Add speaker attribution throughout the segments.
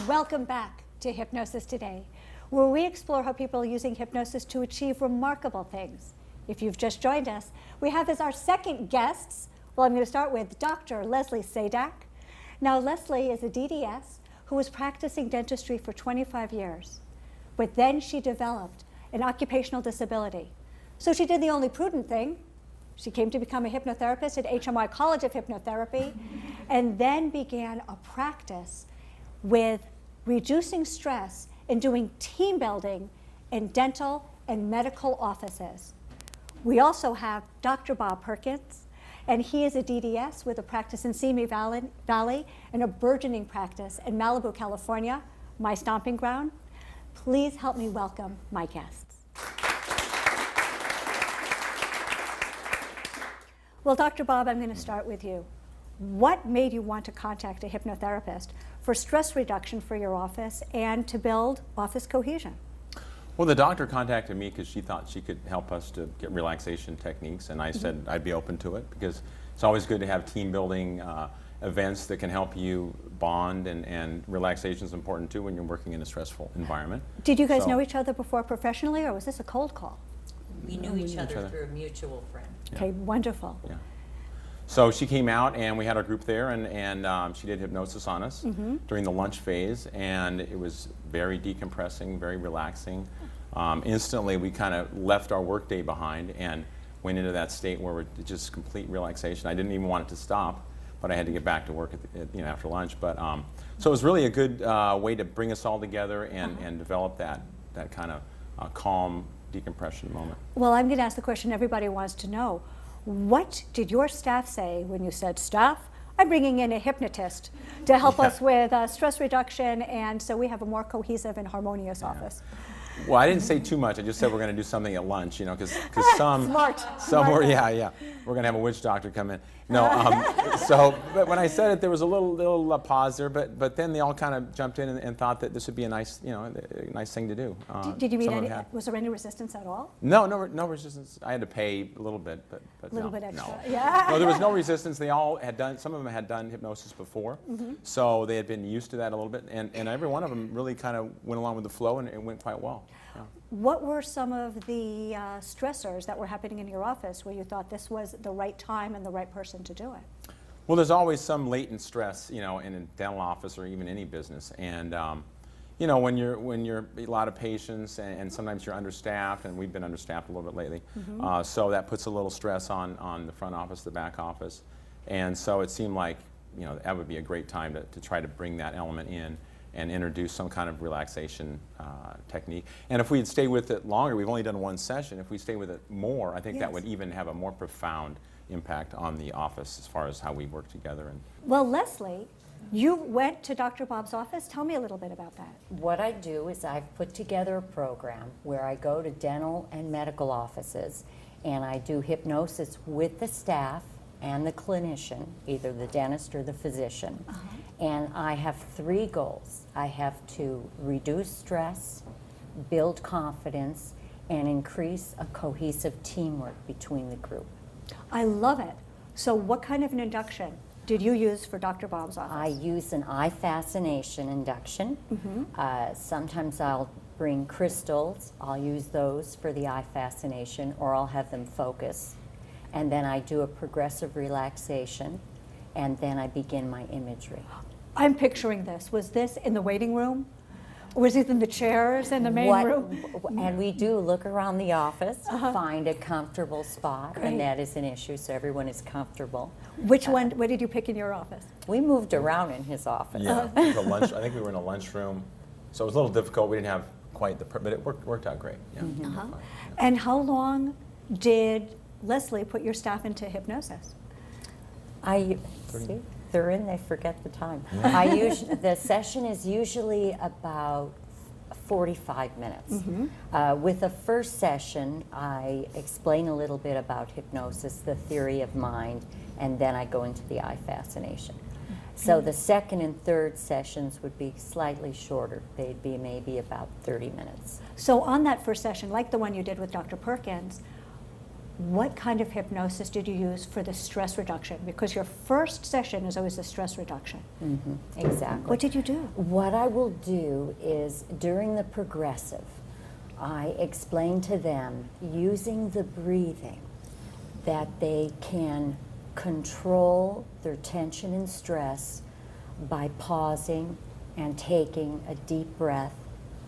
Speaker 1: Welcome back to Hypnosis Today, where we explore how people are using hypnosis to achieve remarkable things. If you've just joined us, we have as our second guests, well, I'm going to start with Dr. Leslie Sejdak. Now, Leslie is a DDS who was practicing dentistry for 25 years, but then she developed an occupational disability. So she did the only prudent thing. She came to become a hypnotherapist at HMI College of Hypnotherapy, and then began a practice with reducing stress and doing team building in dental and medical offices. We also have Dr. Bob Perkins, and he is a DDS with a practice in Simi Valley and a burgeoning practice in Malibu, California, my stomping ground. Please help me welcome my guests. Well, Dr. Bob, I'm going to start with you. What made you want to contact a hypnotherapist for stress reduction for your office and to build office cohesion?
Speaker 2: Well, the doctor contacted me because she thought she could help us to get relaxation techniques, and I said I'd be open to it because it's always good to have team building events that can help you bond, and relaxation is important too when you're working in a stressful environment.
Speaker 1: Did you guys know each other before professionally, or was this a cold call?
Speaker 3: We knew each other through a mutual friend.
Speaker 2: Yeah.
Speaker 1: Okay, wonderful.
Speaker 2: Yeah. So she came out and we had our group there, and she did hypnosis on us during the lunch phase, and it was very decompressing, very relaxing. Instantly we kind of left our work day behind and went into that state where we're just complete relaxation. I didn't even want it to stop, but I had to get back to work after lunch. But so it was really a good way to bring us all together and develop that kind of calm decompression moment.
Speaker 1: Well, I'm going to ask the question everybody wants to know. What did your staff say when you said, staff, I'm bringing in a hypnotist to help us with stress reduction, and so we have a more cohesive and harmonious office?
Speaker 2: Well, I didn't say too much. I just said we're going to do something at lunch, because some were, we're going to have a witch doctor come in. No, but when I said it, there was a little pause there, but then they all kind of jumped in and thought that this would be a nice, a nice thing to do.
Speaker 1: Did you meet any? Was there any resistance at all?
Speaker 2: No resistance. I had to pay a little bit, but
Speaker 1: a little bit extra.
Speaker 2: No.
Speaker 1: Yeah.
Speaker 2: No, there was no resistance. They all had done. Some of them had done hypnosis before, so they had been used to that a little bit, and every one of them really kind of went along with the flow, and it went quite well. Yeah.
Speaker 1: What were some of the stressors that were happening in your office where you thought this was the right time and the right person to do it?
Speaker 2: Well, there's always some latent stress, in a dental office or even any business, and when you're a lot of patients and sometimes you're understaffed, and we've been understaffed a little bit lately, so that puts a little stress on the front office, the back office, and so it seemed like that would be a great time to try to bring that element in and introduce some kind of relaxation technique. And if we'd stay with it longer, we've only done one session, if we stay with it more, I think that would even have a more profound impact on the office as far as how we work together.
Speaker 1: Well, Leslie, you went to Dr. Bob's office. Tell me a little bit about that.
Speaker 3: What I do is I've put together a program where I go to dental and medical offices, and I do hypnosis with the staff and the clinician, either the dentist or the physician. And I have 3 goals. I have to reduce stress, build confidence, and increase a cohesive teamwork between the group.
Speaker 1: I love it. So what kind of an induction did you use for Dr. Bob's office?
Speaker 3: I use an eye fascination induction. Sometimes I'll bring crystals. I'll use those for the eye fascination, or I'll have them focus. And then I do a progressive relaxation, and then I begin my imagery.
Speaker 1: I'm picturing this. Was this in the waiting room? Or was it in the chairs in the main room?
Speaker 3: And we do look around the office, find a comfortable spot, and that is an issue, so everyone is comfortable.
Speaker 1: Which one, what did you pick in your office?
Speaker 3: We moved around in his office.
Speaker 2: Yeah, it was a lunch, I think we were in a lunchroom, so it was a little difficult. We didn't have quite but it worked out great. Yeah.
Speaker 1: And how long did Leslie put your staff into hypnosis?
Speaker 3: They're in, they forget the time. The session is usually about 45 minutes. With the first session, I explain a little bit about hypnosis, the theory of mind, and then I go into the eye fascination. So the second and third sessions would be slightly shorter. They'd be maybe about 30 minutes.
Speaker 1: So on that first session, like the one you did with Dr. Perkins, what kind of hypnosis did you use for the stress reduction? Because your first session is always the stress reduction.
Speaker 3: Exactly.
Speaker 1: What did you do?
Speaker 3: What I will do is, during the progressive, I explain to them, using the breathing, that they can control their tension and stress by pausing and taking a deep breath,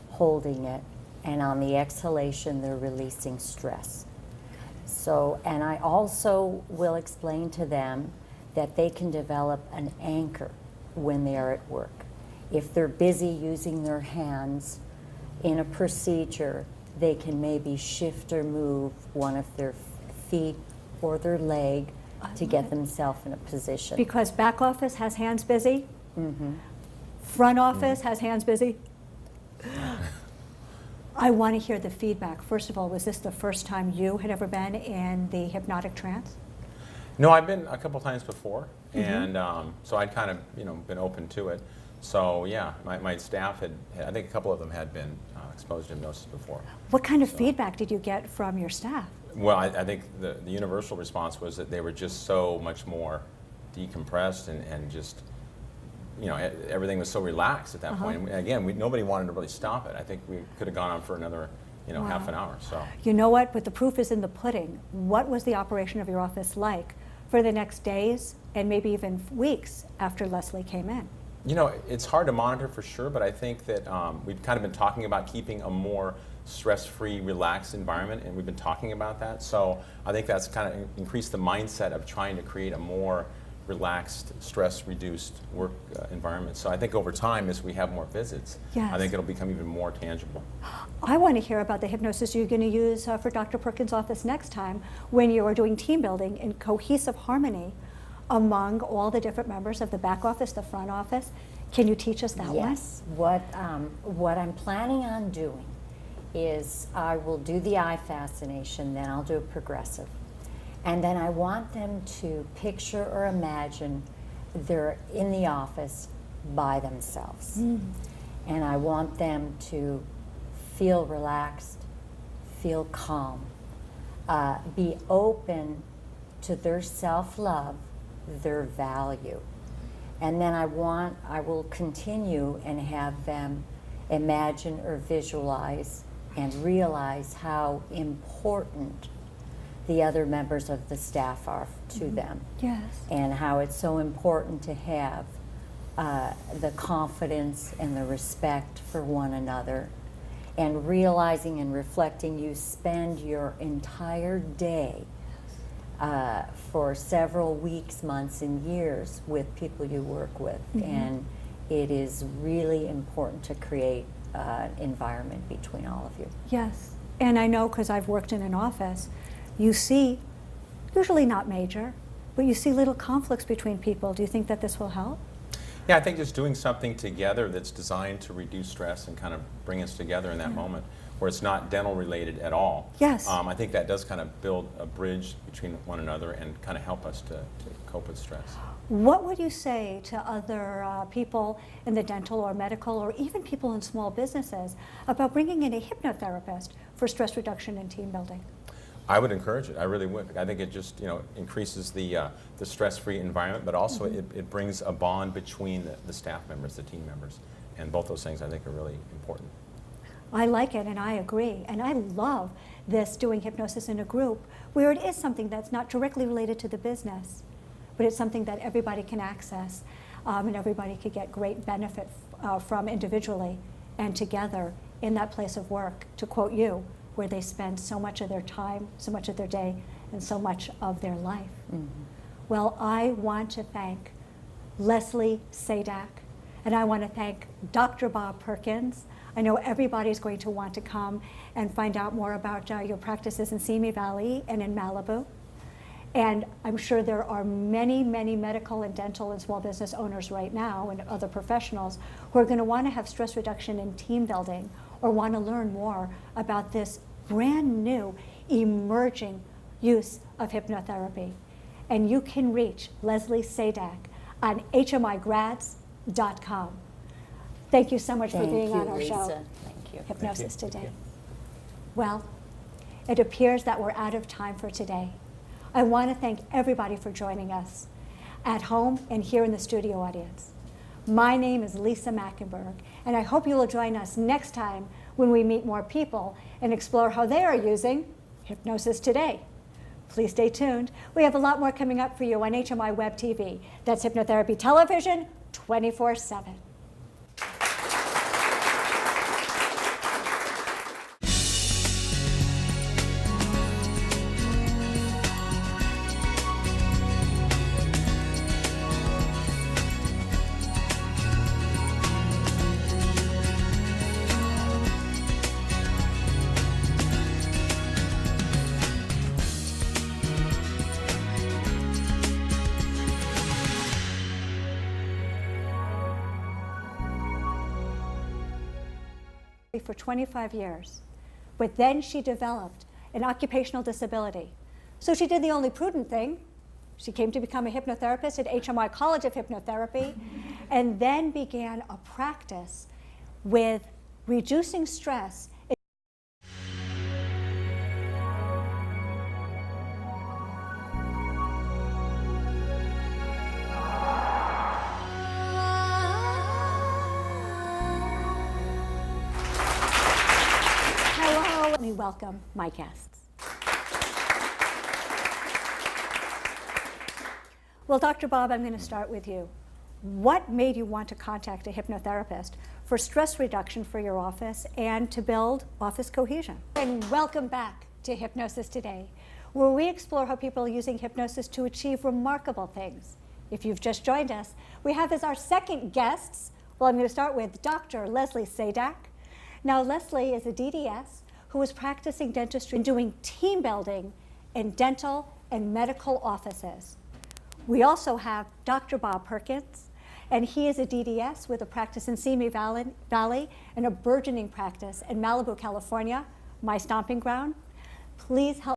Speaker 3: holding it, and on the exhalation they're releasing stress. So, and I also will explain to them that they can develop an anchor when they are at work. If they're busy using their hands in a procedure, they can maybe shift or move one of their feet or their leg to get themselves in a position.
Speaker 1: Because back office has hands busy, front office has hands busy. I want to hear the feedback. First of all, was this the first time you had ever been in the hypnotic trance?
Speaker 2: No, I've been a couple times before, and so I'd kind of been open to it. So yeah, my staff had, I think a couple of them had been exposed to hypnosis before.
Speaker 1: What kind of feedback did you get from your staff?
Speaker 2: Well, I think the universal response was that they were just so much more decompressed and just, everything was so relaxed at that point. And again, nobody wanted to really stop it. I think we could have gone on for another, half an hour. So.
Speaker 1: You know what? But the proof is in the pudding. What was the operation of your office like for the next days and maybe even weeks after Leslie came in?
Speaker 2: It's hard to monitor for sure, but I think that we've kind of been talking about keeping a more stress-free, relaxed environment, and we've been talking about that. So I think that's kind of increased the mindset of trying to create a more relaxed, stress-reduced work environment. So I think over time, as we have more visits, I think it'll become even more tangible.
Speaker 1: I want to hear about the hypnosis you're going to use for Dr. Perkins' office next time when you are doing team building in cohesive harmony among all the different members of the back office, the front office. Can you teach us that one?
Speaker 3: Yes. What I'm planning on doing is I will do the eye fascination, then I'll do a progressive. And then I want them to picture or imagine they're in the office by themselves. And I want them to feel relaxed, feel calm, be open to their self-love, their value. And then I will continue and have them imagine or visualize and realize how important the other members of the staff are to them.
Speaker 1: Yes.
Speaker 3: And how it's so important to have the confidence and the respect for one another, and realizing and reflecting you spend your entire day for several weeks, months, and years with people you work with. And it is really important to create an environment between all of you.
Speaker 1: Yes. And I know, because I've worked in an office, you see, usually not major, but you see little conflicts between people. Do you think that this will help?
Speaker 2: Yeah, I think just doing something together that's designed to reduce stress and kind of bring us together in that moment, where it's not dental related at all.
Speaker 1: Yes.
Speaker 2: I think that does kind of build a bridge between one another and kind of help us to cope with stress.
Speaker 1: What would you say to other people in the dental or medical or even people in small businesses about bringing in a hypnotherapist for stress reduction and team building?
Speaker 2: I would encourage it. I really would. I think it just increases the stress-free environment, but also it brings a bond between the staff members, the team members, and both those things I think are really important.
Speaker 1: I like it, and I agree. And I love this, doing hypnosis in a group where it is something that's not directly related to the business, but it's something that everybody can access and everybody could get great benefit from individually and together in that place of work, to quote you, where they spend so much of their time, so much of their day, and so much of their life. Well, I want to thank Leslie Sejdak, and I want to thank Dr. Bob Perkins. I know everybody's going to want to come and find out more about your practices in Simi Valley and in Malibu. And I'm sure there are many, many medical and dental and small business owners right now and other professionals who are going to want to have stress reduction and team building, or want to learn more about this brand new emerging use of hypnotherapy. And you can reach Leslie Sejdak on HMIgrads.com. Thank you so much for being on our show.
Speaker 3: Thank you.
Speaker 1: Hypnosis
Speaker 2: Thank you.
Speaker 1: Today. Well, it appears that we're out of time for today. I want to thank everybody for joining us at home and here in the studio audience. My name is Lisa Machenberg, and I hope you will join us next time when we meet more people and explore how they are using hypnosis today. Please stay tuned. We have a lot more coming up for you on HMIwebTV. That's hypnotherapy television 24/7. For 25 years, but then she developed an occupational disability. So she did the only prudent thing. She came to become a hypnotherapist at HMI College of Hypnotherapy, and then began a practice with reducing stress. Let me welcome my guests. Well, Dr. Bob, I'm going to start with you. What made you want to contact a hypnotherapist for stress reduction for your office and to build office cohesion? And welcome back to Hypnosis Today, where we explore how people are using hypnosis to achieve remarkable things. If you've just joined us, we have as our second guests, well, I'm going to start with Dr. Leslie Sejdak. Now, Leslie is a DDS who is practicing dentistry and doing team building in dental and medical offices. We also have Dr. Bob Perkins, and he is a DDS with a practice in Simi Valley and a burgeoning practice in Malibu, California, my stomping ground. Please help